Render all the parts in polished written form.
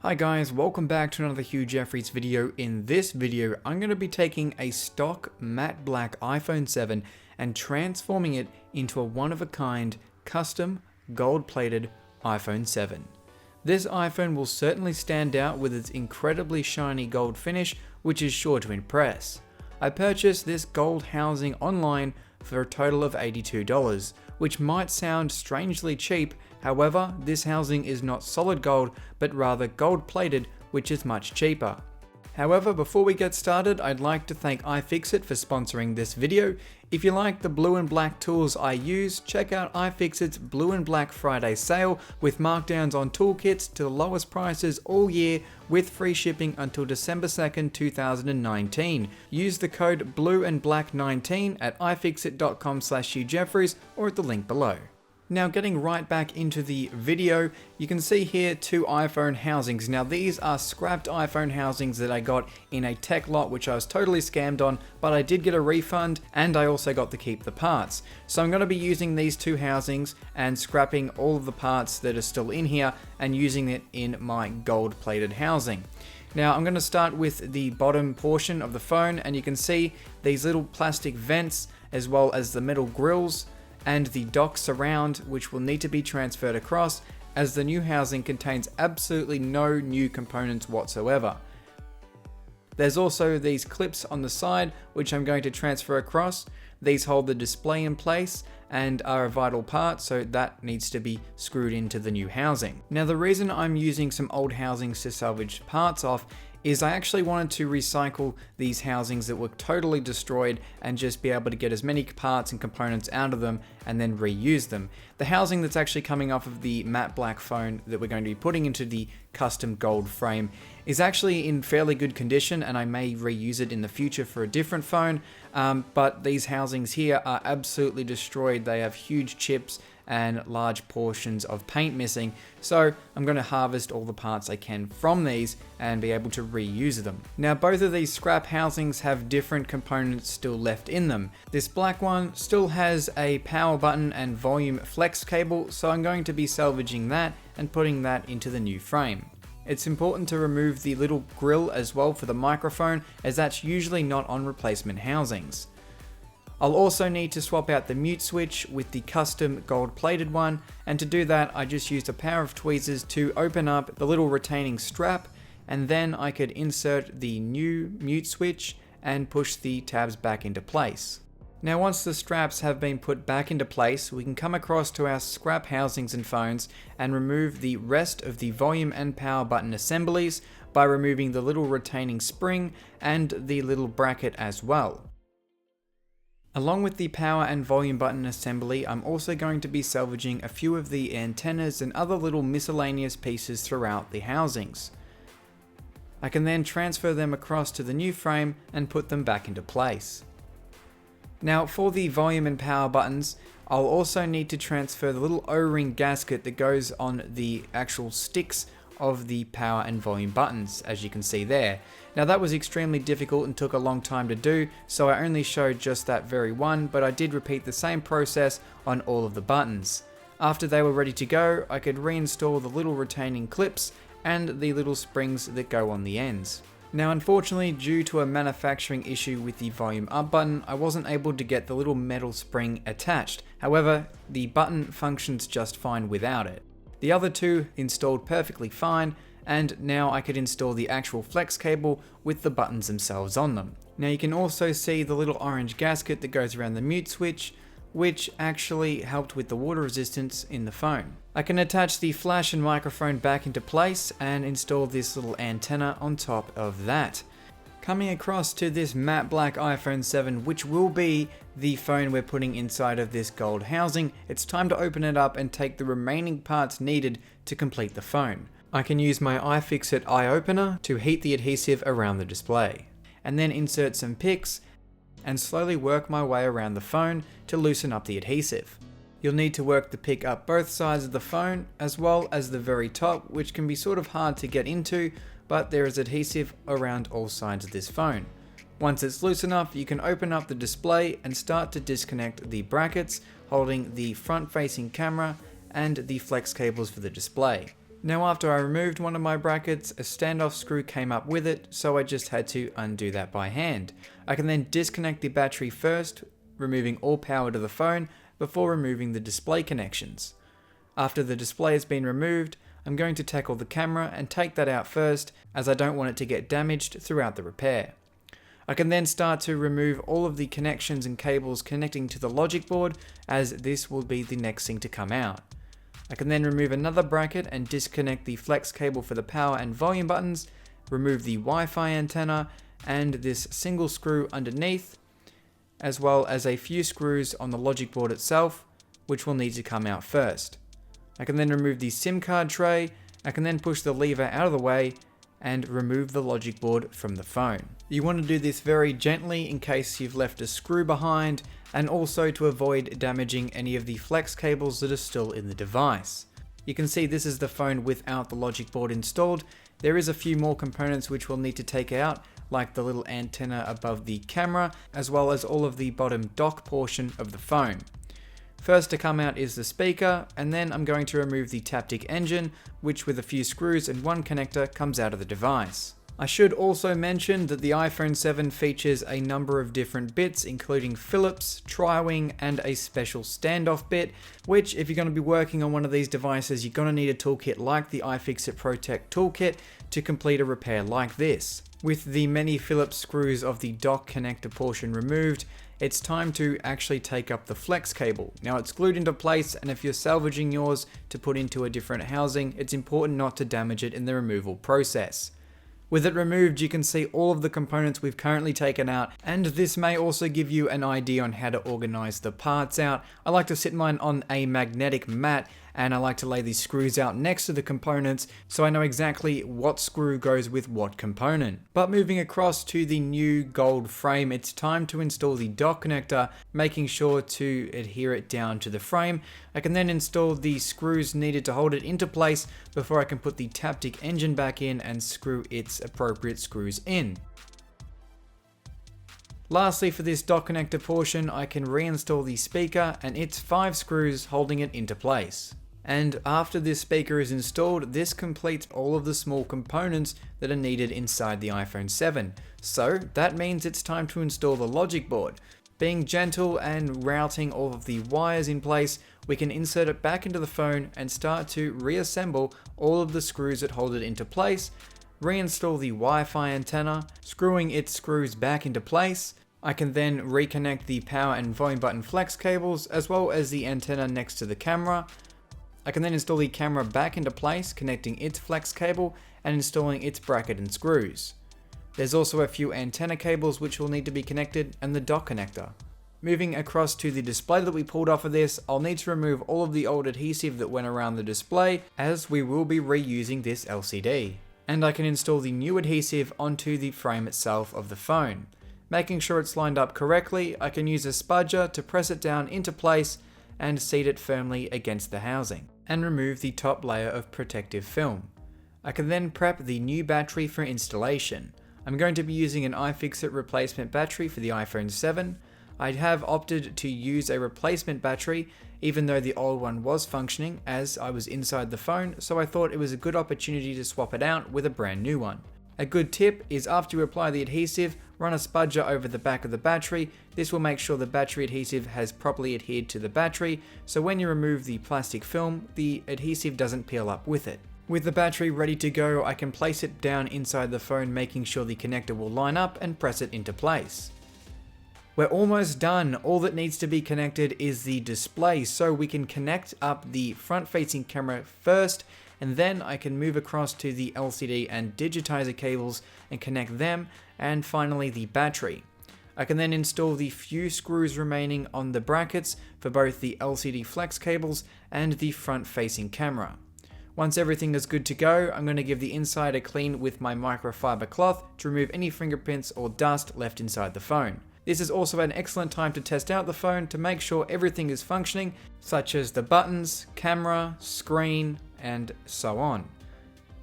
Hi guys, welcome back to another Hugh Jeffreys video. In this video, I'm going to be taking a stock matte black iPhone 7 and transforming it into a one-of-a-kind, custom, gold-plated iPhone 7. This iPhone will certainly stand out with its incredibly shiny gold finish, which is sure to impress. I purchased this gold housing online for a total of $82, which might sound strangely cheap. However, this housing is not solid gold, but rather gold plated, which is much cheaper. However, before we get started, I'd like to thank iFixit for sponsoring this video. If you like the blue and black tools I use, check out iFixit's Blue and Black Friday sale with markdowns on toolkits to the lowest prices all year with free shipping until December 2nd, 2019. Use the code BLUEANDBLACK19 at ifixit.com/HughJeffreys or at the link below. Now getting right back into the video, you can see here two iPhone housings. Now these are scrapped iPhone housings that I got in a tech lot which I was totally scammed on, but I did get a refund and I also got to keep the parts. So I'm going to be using these two housings and scrapping all of the parts that are still in here and using it in my gold plated housing. Now I'm going to start with the bottom portion of the phone, and you can see these little plastic vents as well as the metal grills and the dock surround, which will need to be transferred across as the new housing contains absolutely no new components whatsoever. There's also these clips on the side which I'm going to transfer across. These hold the display in place and are a vital part, so that needs to be screwed into the new housing. Now the reason I'm using some old housings to salvage parts off is I actually wanted to recycle these housings that were totally destroyed and just be able to get as many parts and components out of them and then reuse them. The housing that's actually coming off of the matte black phone that we're going to be putting into the custom gold frame is actually in fairly good condition, and I may reuse it in the future for a different phone, but these housings here are absolutely destroyed. They have huge chips and large portions of paint missing, so I'm going to harvest all the parts I can from these and be able to reuse them. Now both of these scrap housings have different components still left in them. This black one still has a power button and volume flex cable, so I'm going to be salvaging that and putting that into the new frame. It's important to remove the little grill as well for the microphone, as that's usually not on replacement housings. I'll also need to swap out the mute switch with the custom gold plated one, and to do that I just used a pair of tweezers to open up the little retaining strap, and then I could insert the new mute switch and push the tabs back into place. Now once the straps have been put back into place, we can come across to our scrap housings and phones and remove the rest of the volume and power button assemblies by removing the little retaining spring and the little bracket as well. Along with the power and volume button assembly, I'm also going to be salvaging a few of the antennas and other little miscellaneous pieces throughout the housings. I can then transfer them across to the new frame and put them back into place. Now for the volume and power buttons, I'll also need to transfer the little O-ring gasket that goes on the actual sticks of the power and volume buttons, as you can see there. Now that was extremely difficult and took a long time to do, so I only showed just that very one, but I did repeat the same process on all of the buttons. After they were ready to go, I could reinstall the little retaining clips and the little springs that go on the ends. Now unfortunately, due to a manufacturing issue with the volume up button, I wasn't able to get the little metal spring attached. However, the button functions just fine without it. The other two installed perfectly fine, and now I could install the actual flex cable with the buttons themselves on them. Now you can also see the little orange gasket that goes around the mute switch, which actually helped with the water resistance in the phone. I can attach the flash and microphone back into place and install this little antenna on top of that. Coming across to this matte black iPhone 7, which will be the phone we're putting inside of this gold housing, it's time to open it up and take the remaining parts needed to complete the phone. I can use my iFixit eye opener to heat the adhesive around the display, and then insert some picks and slowly work my way around the phone to loosen up the adhesive. You'll need to work the pick up both sides of the phone as well as the very top, which can be sort of hard to get into, but there is adhesive around all sides of this phone. Once it's loose enough, you can open up the display and start to disconnect the brackets holding the front facing camera and the flex cables for the display. Now after I removed one of my brackets, a standoff screw came up with it, so I just had to undo that by hand. I can then disconnect the battery first, removing all power to the phone before removing the display connections. After the display has been removed, I'm going to tackle the camera and take that out first, as I don't want it to get damaged throughout the repair. I can then start to remove all of the connections and cables connecting to the logic board, as this will be the next thing to come out. I can then remove another bracket and disconnect the flex cable for the power and volume buttons, remove the Wi-Fi antenna and this single screw underneath, as well as a few screws on the logic board itself, which will need to come out first. I can then remove the SIM card tray. I can then push the lever out of the way and remove the logic board from the phone. You want to do this very gently in case you've left a screw behind, and also to avoid damaging any of the flex cables that are still in the device. You can see this is the phone without the logic board installed. There is a few more components which we'll need to take out, like the little antenna above the camera, as well as all of the bottom dock portion of the phone. First to come out is the speaker, and then I'm going to remove the Taptic engine, which with a few screws and one connector comes out of the device. I should also mention that the iPhone 7 features a number of different bits, including Phillips, Tri-Wing, and a special standoff bit, which if you're going to be working on one of these devices, you're going to need a toolkit like the iFixit Protect toolkit to complete a repair like this. With the many Phillips screws of the dock connector portion removed, it's time to actually take up the flex cable. Now it's glued into place, and if you're salvaging yours to put into a different housing, it's important not to damage it in the removal process. With it removed, you can see all of the components we've currently taken out, and this may also give you an idea on how to organize the parts out. I like to sit mine on a magnetic mat, and I like to lay these screws out next to the components so I know exactly what screw goes with what component. But moving across to the new gold frame, it's time to install the dock connector, making sure to adhere it down to the frame. I can then install the screws needed to hold it into place before I can put the Taptic engine back in and screw its appropriate screws in. Lastly, for this dock connector portion, I can reinstall the speaker and its 5 screws holding it into place. And after this speaker is installed, this completes all of the small components that are needed inside the iPhone 7. So that means it's time to install the logic board. Being gentle and routing all of the wires in place, we can insert it back into the phone and start to reassemble all of the screws that hold it into place, reinstall the Wi-Fi antenna, screwing its screws back into place. I can then reconnect the power and volume button flex cables, as well as the antenna next to the camera. I can then install the camera back into place, connecting its flex cable and installing its bracket and screws. There's also a few antenna cables which will need to be connected, and the dock connector. Moving across to the display that we pulled off of this, I'll need to remove all of the old adhesive that went around the display, as we will be reusing this LCD. And I can install the new adhesive onto the frame itself of the phone. Making sure it's lined up correctly, I can use a spudger to press it down into place and seat it firmly against the housing, and remove the top layer of protective film. I can then prep the new battery for installation. I'm going to be using an iFixit replacement battery for the iPhone 7. I have opted to use a replacement battery, even though the old one was functioning, as I was inside the phone, so I thought it was a good opportunity to swap it out with a brand new one. A good tip is after you apply the adhesive, run a spudger over the back of the battery. This will make sure the battery adhesive has properly adhered to the battery, so when you remove the plastic film, the adhesive doesn't peel up with it. With the battery ready to go, I can place it down inside the phone, making sure the connector will line up, and press it into place. We're almost done. All that needs to be connected is the display, so we can connect up the front-facing camera first, and then I can move across to the LCD and digitizer cables and connect them, and finally the battery. I can then install the few screws remaining on the brackets for both the LCD flex cables and the front-facing camera. Once everything is good to go, I'm going to give the inside a clean with my microfiber cloth to remove any fingerprints or dust left inside the phone. This is also an excellent time to test out the phone to make sure everything is functioning, such as the buttons, camera, screen, and so on.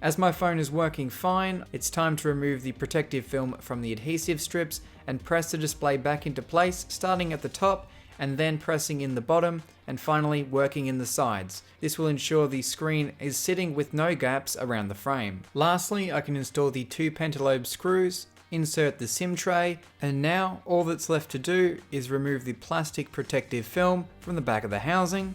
As my phone is working fine, it's time to remove the protective film from the adhesive strips and press the display back into place, starting at the top and then pressing in the bottom, and finally working in the sides. This will ensure the screen is sitting with no gaps around the frame. Lastly, I can install the 2 pentalobe screws, insert the SIM tray, and now all that's left to do is remove the plastic protective film from the back of the housing,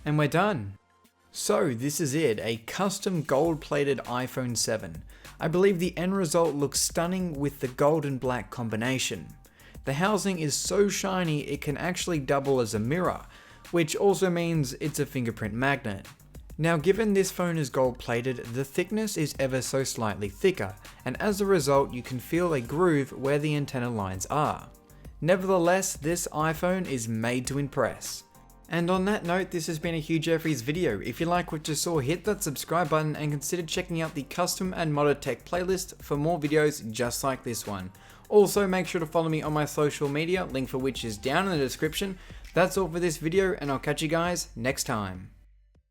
and we're done. So this is it, a custom gold-plated iPhone 7. I believe the end result looks stunning with the gold and black combination. The housing is so shiny it can actually double as a mirror, which also means it's a fingerprint magnet. Now given this phone is gold plated, the thickness is ever so slightly thicker, and as a result you can feel a groove where the antenna lines are. Nevertheless, this iPhone is made to impress. And on that note, this has been a Hugh Jeffreys video. If you like what you saw, hit that subscribe button and consider checking out the custom and modded tech playlist for more videos just like this one. Also, make sure to follow me on my social media, link for which is down in the description. That's all for this video, and I'll catch you guys next time.